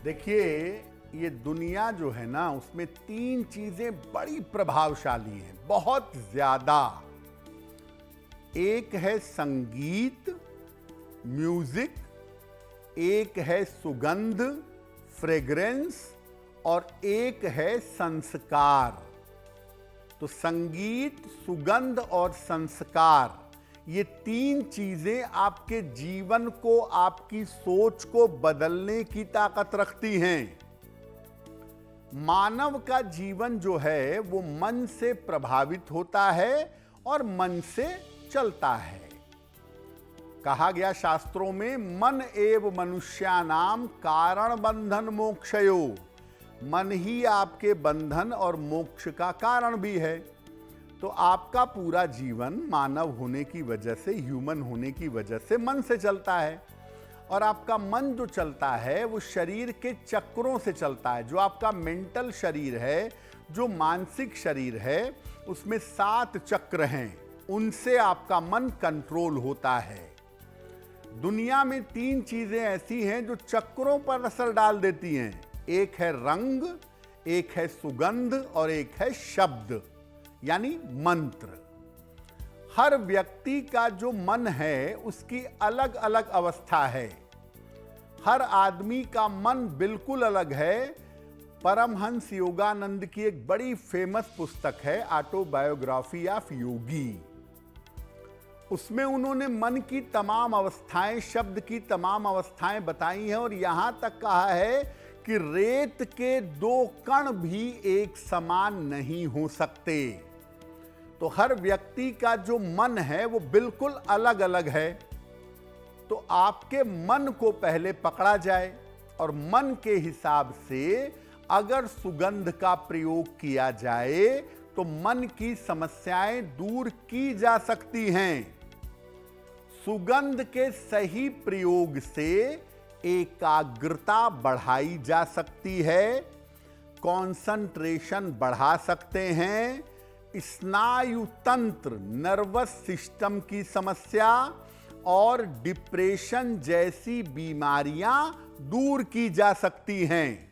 देखिए, ये दुनिया जो है ना, उसमें तीन चीजें बड़ी प्रभावशाली हैं, बहुत ज्यादा। एक है संगीत, म्यूजिक, एक है सुगंध, फ्रेग्रेंस, और एक है संस्कार। तो संगीत, सुगंध और संस्कार, ये तीन चीजें आपके जीवन को, आपकी सोच को बदलने की ताकत रखती हैं। मानव का जीवन जो है वो मन से प्रभावित होता है और मन से चलता है। कहा गया शास्त्रों में, मन एव मनुष्यानाम कारण बंधन मोक्षयो। मन ही आपके बंधन और मोक्ष का कारण भी है। तो आपका पूरा जीवन मानव होने की वजह से, ह्यूमन होने की वजह से मन से चलता है। और आपका मन जो चलता है वो शरीर के चक्रों से चलता है। जो आपका मेंटल शरीर है, जो मानसिक शरीर है, उसमें 7 चक्र हैं, उनसे आपका मन कंट्रोल होता है। दुनिया में 3 चीजें ऐसी हैं जो चक्रों पर असर डाल देती हैं। एक है रंग, एक है सुगंध और एक है शब्द, यानी मंत्र। हर व्यक्ति का जो मन है उसकी अलग अलग अवस्था है। हर आदमी का मन बिल्कुल अलग है। परमहंस योगानंद की एक बड़ी फेमस पुस्तक है, ऑटोबायोग्राफी ऑफ योगी। उसमें उन्होंने मन की तमाम अवस्थाएं, शब्द की तमाम अवस्थाएं बताई हैं और यहां तक कहा है कि रेत के 2 कण भी एक समान नहीं हो सकते। तो हर व्यक्ति का जो मन है वो बिल्कुल अलग अलग है। तो आपके मन को पहले पकड़ा जाए और मन के हिसाब से अगर सुगंध का प्रयोग किया जाए तो मन की समस्याएं दूर की जा सकती हैं। सुगंध के सही प्रयोग से एकाग्रता बढ़ाई जा सकती है, कंसंट्रेशन बढ़ा सकते हैं, स्नायु तंत्र, नर्वस सिस्टम की समस्या और डिप्रेशन जैसी बीमारियां दूर की जा सकती हैं।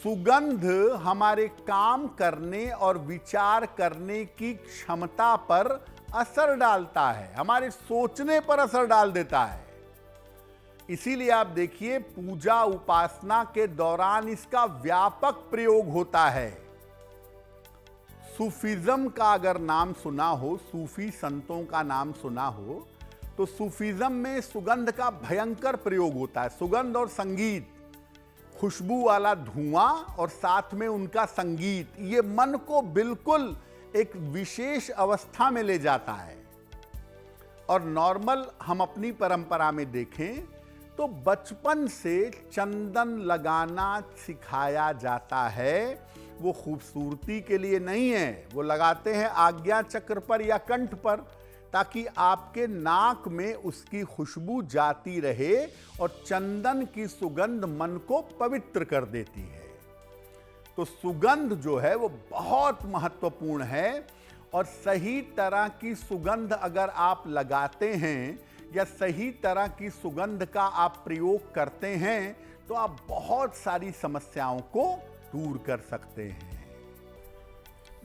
सुगंध हमारे काम करने और विचार करने की क्षमता पर असर डालता है, हमारे सोचने पर असर डाल देता है। इसीलिए आप देखिए, पूजा उपासना के दौरान इसका व्यापक प्रयोग होता है। सूफीज्म का अगर नाम सुना हो, सूफी संतों का नाम सुना हो, तो सूफीज्म में सुगंध का भयंकर प्रयोग होता है। सुगंध और संगीत, खुशबू वाला धुआं और साथ में उनका संगीत, ये मन को बिल्कुल एक विशेष अवस्था में ले जाता है। और नॉर्मल हम अपनी परंपरा में देखें तो बचपन से चंदन लगाना सिखाया जाता है। वो खूबसूरती के लिए नहीं है, वो लगाते हैं आज्ञा चक्र पर या कंठ पर, ताकि आपके नाक में उसकी खुशबू जाती रहे और चंदन की सुगंध मन को पवित्र कर देती है। तो सुगंध जो है वो बहुत महत्वपूर्ण है। और सही तरह की सुगंध अगर आप लगाते हैं या सही तरह की सुगंध का आप प्रयोग करते हैं तो आप बहुत सारी समस्याओं को दूर कर सकते हैं।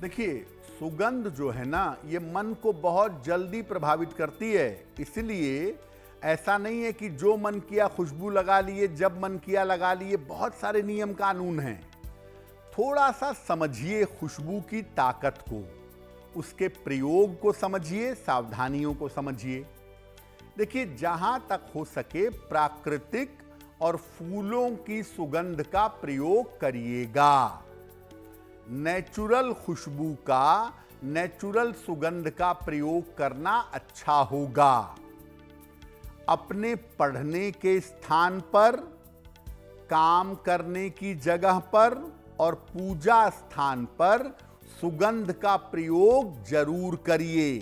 देखिए, सुगंध जो है ना, ये मन को बहुत जल्दी प्रभावित करती है। इसलिए ऐसा नहीं है कि जो मन किया खुशबू लगा लिए, जब मन किया लगा लिए। बहुत सारे नियम कानून हैं। थोड़ा सा समझिए खुशबू की ताकत को, उसके प्रयोग को समझिए, सावधानियों को समझिए। देखिए, जहां तक हो सके प्राकृतिक और फूलों की सुगंध का प्रयोग करिएगा। नेचुरल खुशबू का, नेचुरल सुगंध का प्रयोग करना अच्छा होगा। अपने पढ़ने के स्थान पर, काम करने की जगह पर और पूजा स्थान पर सुगंध का प्रयोग जरूर करिए।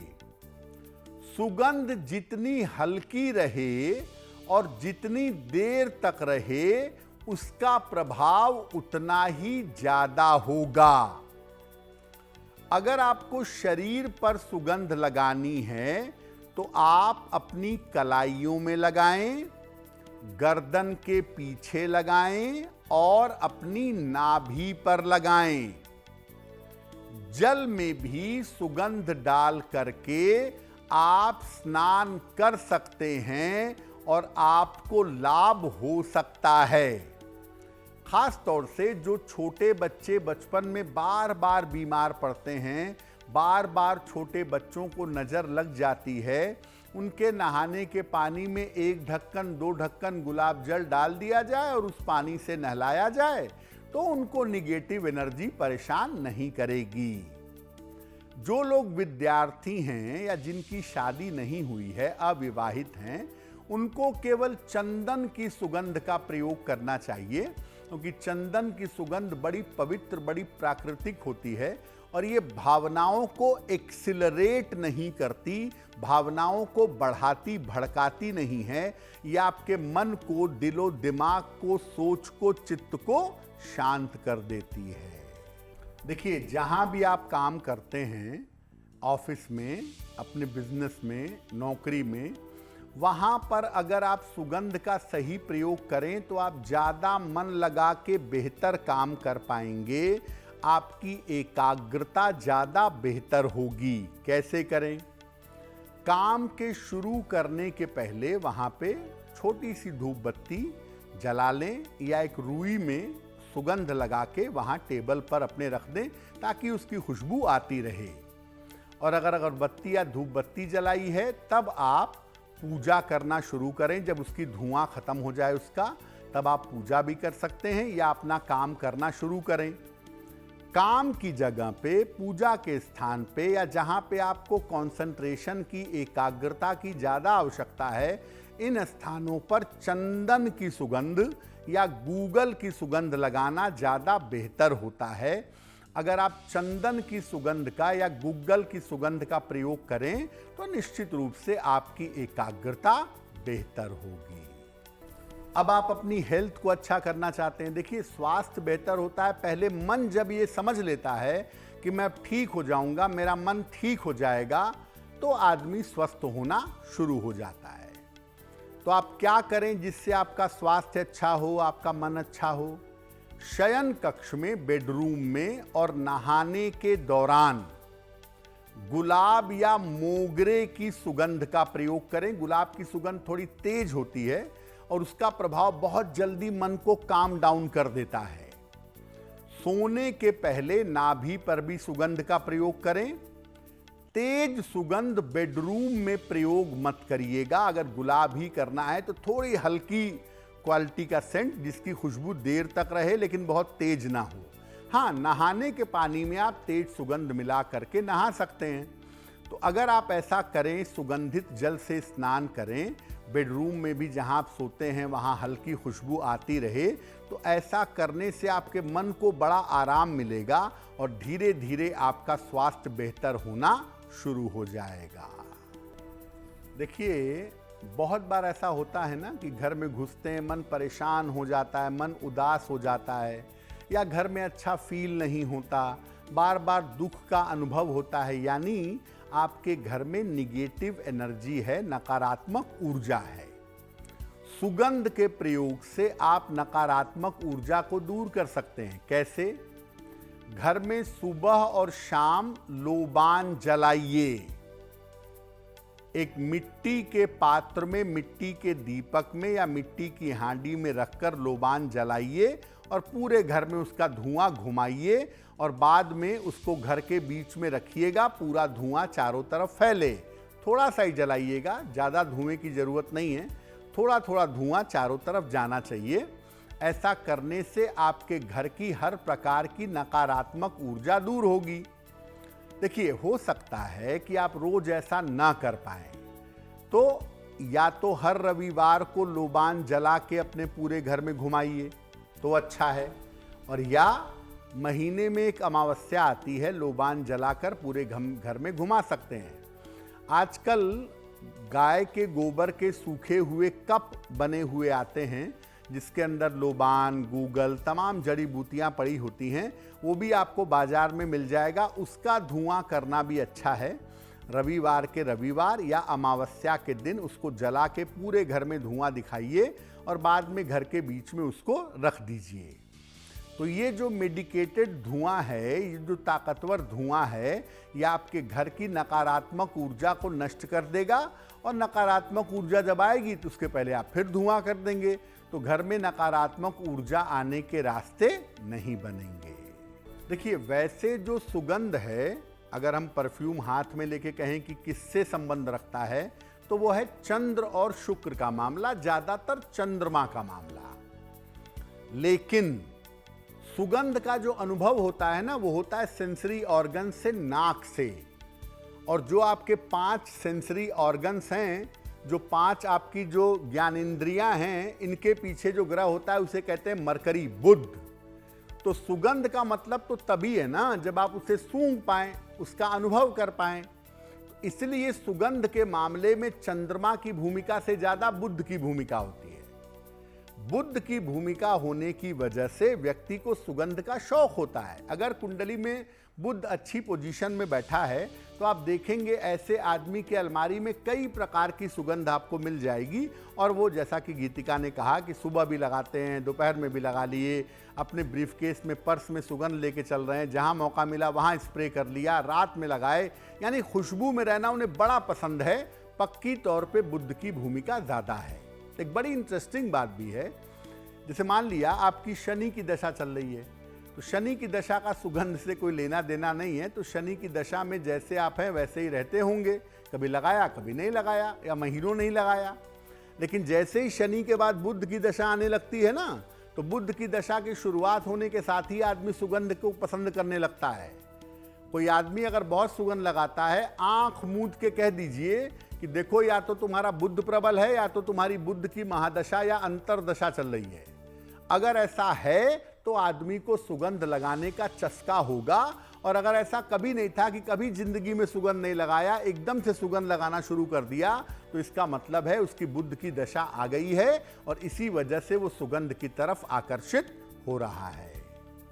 सुगंध जितनी हल्की रहे और जितनी देर तक रहे, उसका प्रभाव उतना ही ज्यादा होगा। अगर आपको शरीर पर सुगंध लगानी है तो आप अपनी कलाइयों में लगाएं, गर्दन के पीछे लगाएं और अपनी नाभि पर लगाएं। जल में भी सुगंध डाल करके आप स्नान कर सकते हैं और आपको लाभ हो सकता है। खास तौर से जो छोटे बच्चे बचपन में बार बार बीमार पड़ते हैं, बार बार छोटे बच्चों को नजर लग जाती है, उनके नहाने के पानी में 1 ढक्कन 2 ढक्कन गुलाब जल डाल दिया जाए और उस पानी से नहलाया जाए तो उनको निगेटिव एनर्जी परेशान नहीं करेगी। जो लोग विद्यार्थी हैं या जिनकी शादी नहीं हुई है, अविवाहित हैं, उनको केवल चंदन की सुगंध का प्रयोग करना चाहिए, क्योंकि चंदन की सुगंध बड़ी पवित्र, बड़ी प्राकृतिक होती है और ये भावनाओं को एक्सिलरेट नहीं करती, भावनाओं को बढ़ाती भड़काती नहीं है। ये आपके मन को, दिलो दिमाग को, सोच को, चित्त को शांत कर देती है। देखिए, जहां भी आप काम करते हैं, ऑफिस में, अपने बिजनेस में, नौकरी में, वहां पर अगर आप सुगंध का सही प्रयोग करें तो आप ज्यादा मन लगा के बेहतर काम कर पाएंगे। आपकी एकाग्रता ज्यादा बेहतर होगी। कैसे करें? काम के शुरू करने के पहले वहां पे छोटी सी धूप बत्ती जला लें या एक रुई में सुगंध लगा के वहां टेबल पर अपने रख दें ताकि उसकी खुशबू आती रहे। और अगर अगरबत्ती या धूप बत्ती जलाई है तब आप पूजा करना शुरू करें। जब उसकी धुआं खत्म हो जाए उसका, तब आप पूजा भी कर सकते हैं या अपना काम करना शुरू करें। काम की जगह पे, पूजा के स्थान पे या जहां पे आपको कंसंट्रेशन की, एकाग्रता की ज्यादा आवश्यकता है, इन स्थानों पर चंदन की सुगंध या गूगल की सुगंध लगाना ज्यादा बेहतर होता है। अगर आप चंदन की सुगंध का या गूगल की सुगंध का प्रयोग करें तो निश्चित रूप से आपकी एकाग्रता बेहतर होगी। अब आप अपनी हेल्थ को अच्छा करना चाहते हैं। देखिए, स्वास्थ्य बेहतर होता है पहले मन जब ये समझ लेता है कि मैं ठीक हो जाऊंगा, मेरा मन ठीक हो जाएगा, तो आदमी स्वस्थ होना शुरू हो जाता है। तो आप क्या करें जिससे आपका स्वास्थ्य अच्छा हो, आपका मन अच्छा हो? शयन कक्ष में, बेडरूम में और नहाने के दौरान गुलाब या मोगरे की सुगंध का प्रयोग करें। गुलाब की सुगंध थोड़ी तेज होती है और उसका प्रभाव बहुत जल्दी मन को काम डाउन कर देता है। सोने के पहले नाभि पर भी सुगंध का प्रयोग करें। तेज सुगंध बेडरूम में प्रयोग मत करिएगा। अगर गुलाब ही करना है तो थोड़ी हल्की क्वालिटी का सेंट जिसकी खुशबू देर तक रहे लेकिन बहुत तेज ना हो। हाँ, नहाने के पानी में आप तेज सुगंध मिला करके नहा सकते हैं। तो अगर आप ऐसा करें, सुगंधित जल से स्नान करें, बेडरूम में भी जहां आप सोते हैं वहां हल्की खुशबू आती रहे, तो ऐसा करने से आपके मन को बड़ा आराम मिलेगा और धीरे धीरे आपका स्वास्थ्य बेहतर होना शुरू हो जाएगा। देखिए, बहुत बार ऐसा होता है ना कि घर में घुसते हैं, मन परेशान हो जाता है, मन उदास हो जाता है या घर में अच्छा फील नहीं होता, बार बार दुख का अनुभव होता है, यानी आपके घर में निगेटिव एनर्जी है, नकारात्मक ऊर्जा है। सुगंध के प्रयोग से आप नकारात्मक ऊर्जा को दूर कर सकते हैं। कैसे? घर में सुबह और शाम लोबान जलाइए। एक मिट्टी के पात्र में, मिट्टी के दीपक में या मिट्टी की हांडी में रखकर लोबान जलाइए और पूरे घर में उसका धुआं घुमाइए और बाद में उसको घर के बीच में रखिएगा। पूरा धुआं चारों तरफ फैले। थोड़ा सा ही जलाइएगा, ज़्यादा धुएं की ज़रूरत नहीं है, थोड़ा थोड़ा धुआं चारों तरफ जाना चाहिए। ऐसा करने से आपके घर की हर प्रकार की नकारात्मक ऊर्जा दूर होगी। देखिए, हो सकता है कि आप रोज ऐसा ना कर पाएं, तो या तो हर रविवार को लोबान जला के अपने पूरे घर में घुमाइए तो अच्छा है, और या महीने में एक अमावस्या आती है, लोबान जलाकर पूरे घर में घुमा सकते हैं। आजकल गाय के गोबर के सूखे हुए कप बने हुए आते हैं जिसके अंदर लोबान, गूगल, तमाम जड़ी बूटियां पड़ी होती हैं, वो भी आपको बाजार में मिल जाएगा। उसका धुआं करना भी अच्छा है। रविवार के रविवार या अमावस्या के दिन उसको जला के पूरे घर में धुआं दिखाइए और बाद में घर के बीच में उसको रख दीजिए। तो ये जो मेडिकेटेड धुआं है, ये जो ताकतवर धुआं है, ये आपके घर की नकारात्मक ऊर्जा को नष्ट कर देगा और नकारात्मक ऊर्जा जब आएगी तो उसके पहले आप फिर धुआं कर देंगे, तो घर में नकारात्मक ऊर्जा आने के रास्ते नहीं बनेंगे। देखिए, वैसे जो सुगंध है, अगर हम परफ्यूम हाथ में लेके कहें कि किससे संबंध रखता है, तो वो है चंद्र और शुक्र का मामला, ज्यादातर चंद्रमा का मामला। लेकिन सुगंध का जो अनुभव होता है ना, वो होता है सेंसरी ऑर्गन से, नाक से। और जो आपके 5 सेंसरी ऑर्गन्स हैं, जो 5 आपकी जो ज्ञानेंद्रियां हैं, इनके पीछे जो ग्रह होता है उसे कहते हैं मरकरी, बुध। तो सुगंध का मतलब तो तभी है ना जब आप उसे सूंघ पाएं, उसका अनुभव कर पाएं। इसलिए सुगंध के मामले में चंद्रमा की भूमिका से ज्यादा बुध की भूमिका होती है। बुध की भूमिका होने की वजह से व्यक्ति को सुगंध का शौक होता है। अगर कुंडली में बुध अच्छी पोजीशन में बैठा है तो आप देखेंगे ऐसे आदमी के अलमारी में कई प्रकार की सुगंध आपको मिल जाएगी। और वो, जैसा कि गीतिका ने कहा कि सुबह भी लगाते हैं, दोपहर में भी लगा लिए, अपने ब्रीफकेस में, पर्स में सुगंध लेके चल रहे हैं, जहां मौका मिला वहां स्प्रे कर लिया, रात में लगाए, यानी खुशबू में रहना उन्हें बड़ा पसंद है। पक्की तौर पे बुध की भूमिका ज्यादा है। एक बड़ी इंटरेस्टिंग बात भी है, जैसे मान लिया आपकी शनि की दशा चल रही है, तो शनि की दशा का सुगंध से कोई लेना देना नहीं है। तो शनि की दशा में जैसे आप हैं वैसे ही रहते होंगे, कभी लगाया कभी नहीं लगाया, या महीनों नहीं लगाया। लेकिन जैसे ही शनि के बाद बुध की दशा आने लगती है ना, तो बुध की दशा की शुरुआत होने के साथ ही आदमी सुगंध को पसंद करने लगता है। कोई आदमी अगर बहुत सुगंध लगाता है, आंख मूंद के कह दीजिए कि देखो, या तो तुम्हारा बुध प्रबल है, या तो तुम्हारी बुध की महादशा या अंतरदशा चल रही है। अगर ऐसा है तो आदमी को सुगंध लगाने का चस्का होगा। और अगर ऐसा कभी नहीं था कि कभी जिंदगी में सुगंध नहीं लगाया, एकदम से सुगंध लगाना शुरू कर दिया, तो इसका मतलब है उसकी बुध की दशा आ गई है और इसी वजह से वो सुगंध की तरफ आकर्षित हो रहा है।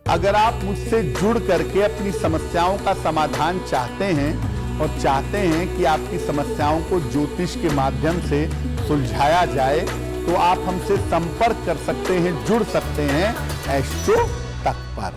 अगर आप मुझसे जुड़ करके अपनी समस्याओं का समाधान चाहते हैं और चाहते हैं कि आपकी समस्याओं को ज्योतिष के माध्यम से सुलझाया जाए, तो आप हमसे संपर्क कर सकते हैं, जुड़ सकते हैं एस्ट्रो तक पर।